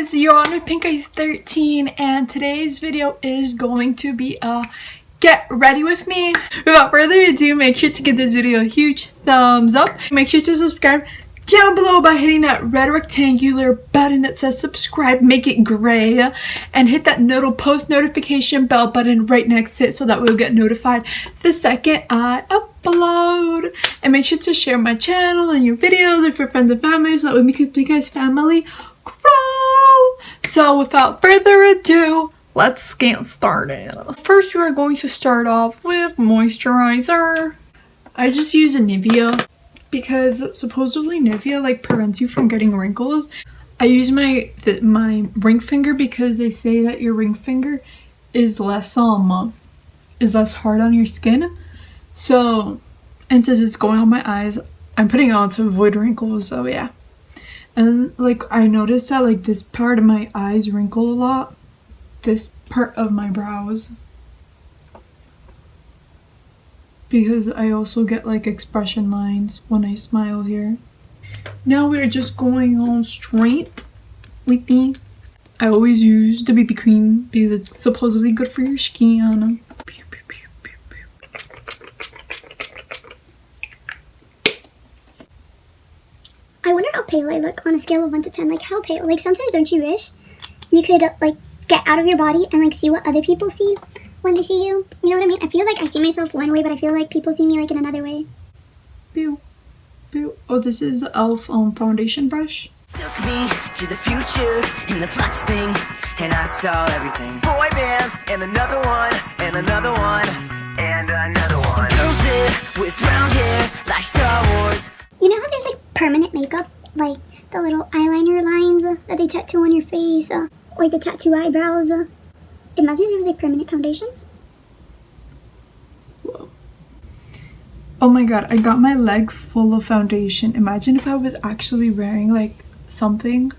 guys, you're on with Pink Eyes 13 and today's video is going to be a get ready with me. Without further ado, make sure to give this video a huge thumbs up. Make sure to subscribe down below by hitting that red rectangular button that says subscribe, make it gray, and hit that post notification bell button right next to it so that we'll get notified the second I upload. And make sure to share my channel and your videos with your friends and family so that we make a Big Eyes family grow. So without further ado, let's get started. First, we are going to start off with moisturizer. I just use a Nivea because supposedly Nivea like prevents you from getting wrinkles. I use my ring finger because they say that your ring finger is less hard on your skin. So, and since it's going on my eyes, I'm putting it on to avoid wrinkles. So yeah. And like I noticed that like this part of my eyes wrinkle a lot. This part of my brows. Because I also get like expression lines when I smile here. Now we're just going on straight with the... I always use the BB cream because it's supposedly good for your skin. I wonder how pale I look on a scale of 1 to 10. Like how pale? Like sometimes don't you wish you could like get out of your body and like see what other people see when they see you? You know what I mean? I feel like I see myself one way, but I feel like people see me like in another way. Pew. Pew. Oh, this is the e.l.f. Foundation brush. Took me to the future in the flux thing, and I saw everything. Boy bands, and another one, and another one, and another one. Girls there with round hair like Star Wars. You know how there's like permanent makeup? Like the little eyeliner lines that they tattoo on your face, like the tattoo eyebrows. Imagine if it was like permanent foundation. Whoa. Oh my god, I got my leg full of foundation. Imagine if I was actually wearing like something.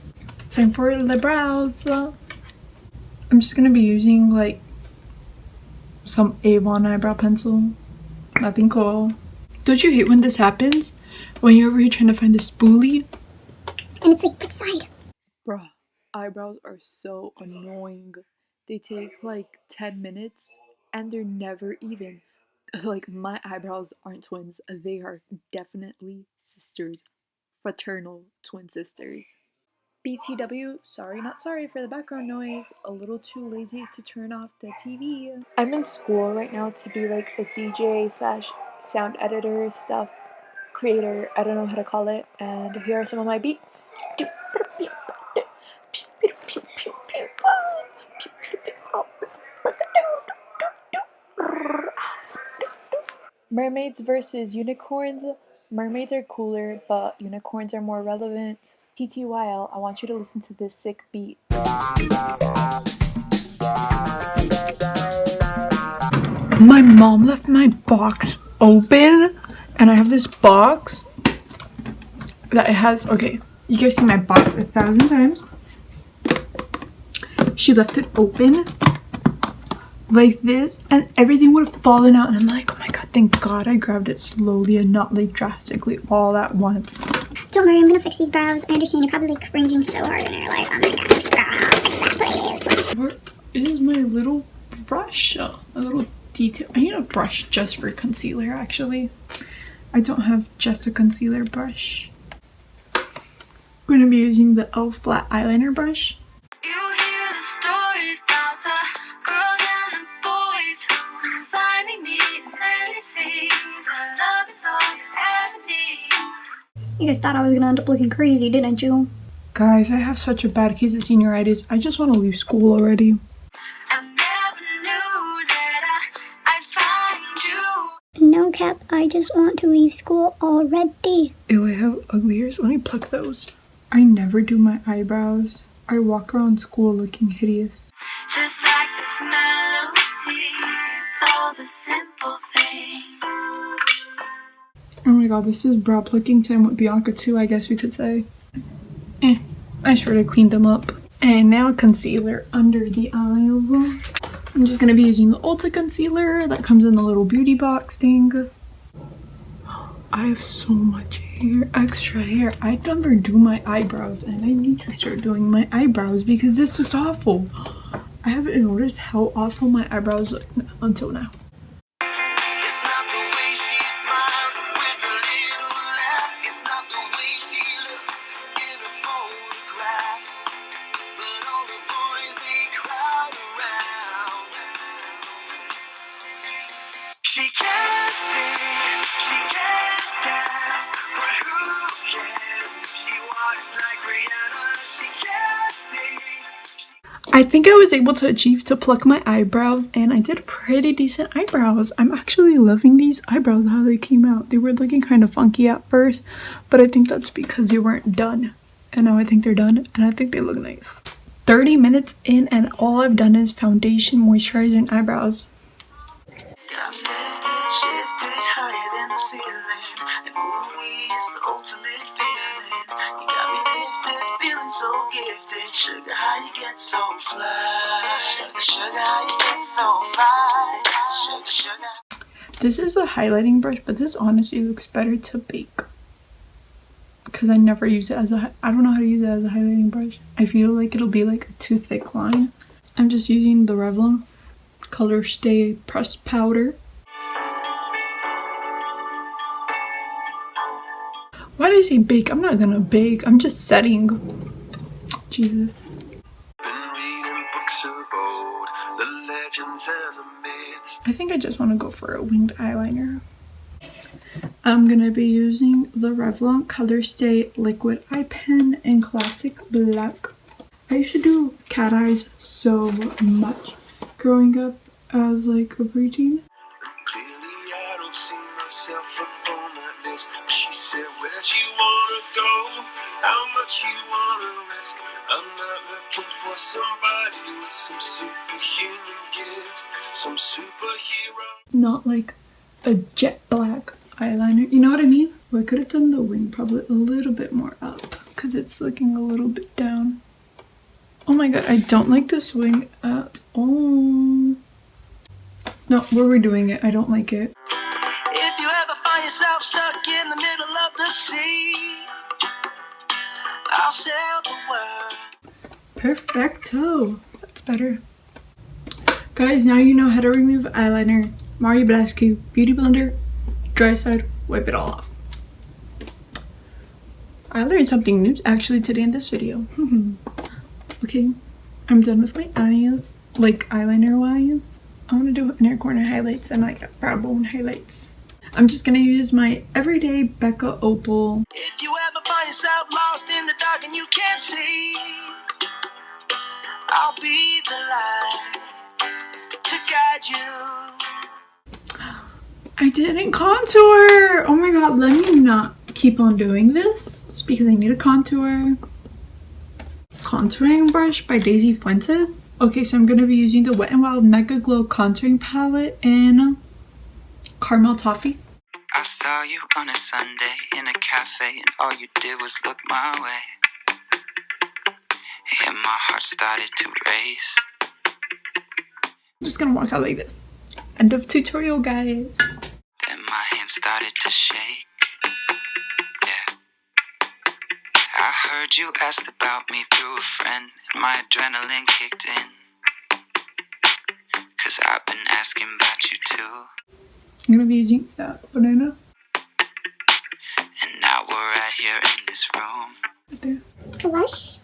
Time for the brows. I'm just gonna be using like some A1 eyebrow pencil. Nothing cool. Don't you hate when this happens? When you're over here trying to find the spoolie? And it's like, which side? Bruh, eyebrows are so annoying. They take like 10 minutes and they're never even. Like my eyebrows aren't twins. They are definitely sisters. Fraternal twin sisters. BTW, sorry not sorry for the background noise. A little too lazy to turn off the TV. I'm in school right now to be like a DJ / sound editor stuff. Creator, I don't know how to call it. And here are some of my beats. Mermaids versus unicorns. Mermaids are cooler, but unicorns are more relevant. TTYL, I want you to listen to this sick beat. My mom left my box open, and I have this box that it has, okay, you guys see my box 1,000 times. She left it open like this and everything would have fallen out, and I'm like, oh my god, thank god I grabbed it slowly and not like drastically all at once. Don't worry, I'm gonna fix these brows. I understand you're probably like cringing so hard and you're like, oh my god, Where is my little brush? A little detail. I need a brush just for concealer actually. I don't have just a concealer brush. We're gonna be using the e.l.f. flat eyeliner brush. You guys thought I was gonna end up looking crazy, didn't you? Guys, I have such a bad case of senioritis. I just want to leave school already. No cap, I just want to leave school already. Ew, I have ugly ears. Let me pluck those. I never do my eyebrows. I walk around school looking hideous. Just like this melody, it's all the simple things. Oh my god, this is brow plucking time with Bianca too, I guess we could say. I sort of cleaned them up. And now concealer under the eyes. I'm just gonna be using the Ulta concealer that comes in the little beauty box thing. I have so much hair, extra hair. I never do my eyebrows and I need to start doing my eyebrows because this is awful. I haven't noticed how awful my eyebrows look until now. It's not the way she smiles with a little laugh. It's not the way she looks in a photograph. But all the boys, they crowd around. She can't sing, she can't dance, but who cares? She walks like Rihanna. She can't sing. I think I was able to achieve to pluck my eyebrows and I did pretty decent eyebrows. I'm actually loving these eyebrows, how they came out. They were looking kind of funky at first, but I think that's because they weren't done. And now I think they're done and I think they look nice. 30 minutes in and all I've done is foundation, moisturizer, and eyebrows. Got lifted, shifted higher than the ceiling, and ooh, it's the ultimate feeling. You got me lifted, feeling so gifted. Sugar, how you get so fly? Sugar, sugar, how you get so fly? Sugar, sugar. This is a highlighting brush, but this honestly looks better to bake. Because I never use it as a, I don't know how to use it as a highlighting brush. I feel like it'll be like a too thick line. I'm just using the Revlon Color Stay Pressed Powder. Why did I say bake? I'm not gonna bake. I'm just setting. Jesus. Been reading books of old, the legends and the myths. I think I just want to go for a winged eyeliner. I'm gonna be using the Revlon Color Stay Liquid Eye Pen in Classic Black. I used to do cat eyes so much growing up as like a preteen. Clearly I don't see myself upon that list. She said, where'd you wanna go? How much you wanna risk? I'm not looking for somebody with some superhuman gifts, some superhero. Not like a jet black eyeliner, you know what I mean? Well, I could have done the wing probably a little bit more up because it's looking a little bit down. Oh my god, I don't like this wing at all. No, we're redoing it. I don't like it. If you ever find yourself stuck in the middle of the sea, I'll sail the world. Perfecto. That's better. Guys, now you know how to remove eyeliner. Mario Badescu Beauty Blender. Dry side, wipe it all off. I learned something new actually today in this video. Okay, I'm done with my eyes, like eyeliner wise. I want to do inner corner highlights and like brow bone highlights. I'm just gonna use my everyday Becca Opal. If you ever find yourself lost in the dark and you can't see, I'll be the light to guide you. I didn't contour! Oh my god, let me not keep on doing this because I need a contour. Contouring brush by Daisy Fuentes. Okay, so I'm going to be using the Wet n Wild Mega Glow Contouring Palette in Caramel Toffee. I saw you on a Sunday in a cafe and all you did was look my way. And my heart started to race. I'm just going to walk out like this. End of tutorial, guys. Then my hand started to shake. Yeah. I heard you asked about me through a friend, and my adrenaline kicked in. 'Cause I've been asking about you too. I'm going to be using that banana. And now we're right here in this room. Right there. Blush?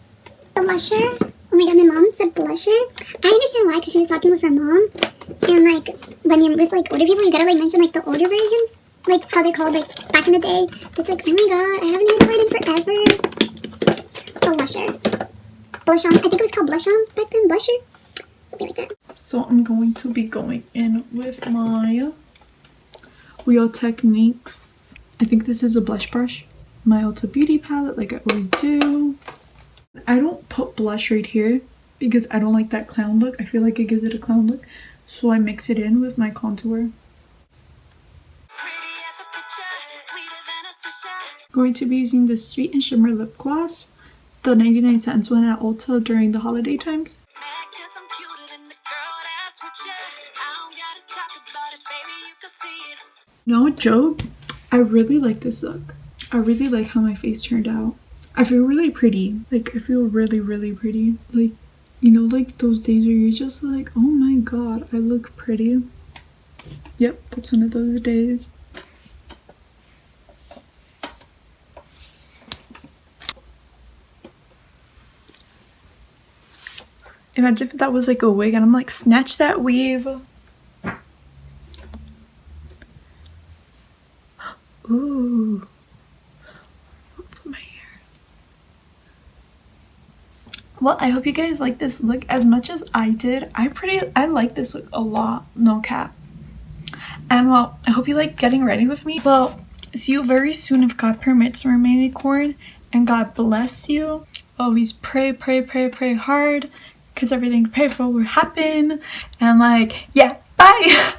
Blusher? Oh my god, my mom said blusher. I understand why, because she was talking with her mom. And like, when you're with like older people, you gotta like mention like the older versions. Like how they're called like back in the day. It's like, oh my god, I haven't heard the word in forever. Blusher. Blush on. I think it was called blush on back then. Blusher? Something like that. So I'm going to be going in with my Real Techniques. I think this is a blush brush. My Ulta Beauty palette like I always do. I don't put blush right here because I don't like that clown look. I feel like it gives it a clown look. So I mix it in with my contour. Going to be using the Sweet and Shimmer lip gloss, the 99 cents one at Ulta during the holiday times. No joke, I really like this look. I really like how my face turned out. I feel really pretty. Like, I feel really, really pretty. Like, you know, like those days where you're just like, oh my god, I look pretty. Yep, that's one of those days. Imagine if that was like a wig and I'm like, snatch that weave. Ooh. For my hair. Well, I hope you guys like this look as much as I did. I like this look a lot, no cap. And well, I hope you like getting ready with me. Well, see you very soon if God permits, Mermainicorn, and God bless you. Always pray, pray, pray, pray hard, because everything you pray for will happen. And like, yeah, bye.